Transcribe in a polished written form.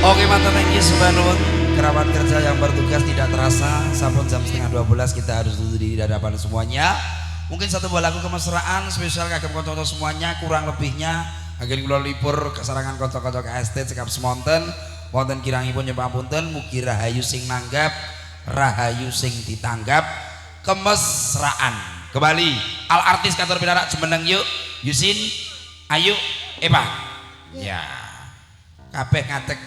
Oke mantan thank you Subhanallah. Kerabat kerja yang bertugas tidak terasa sampun jam setengah 12 kita harus duduk di hadapan semuanya. Mungkin satu buah lagu kemesraan spesial kagem konco-konco semuanya, kurang lebihnya agen kula libur kesarangan konco-konco KST cekap semonten wonten kirangipun nyembah punten mugi rahayu sing nanggap rahayu sing ditanggap kemesraan. Kembali al artis kantor pinarak Jemeneng yuk Yusin Ayu Epa ya kabeh ngatek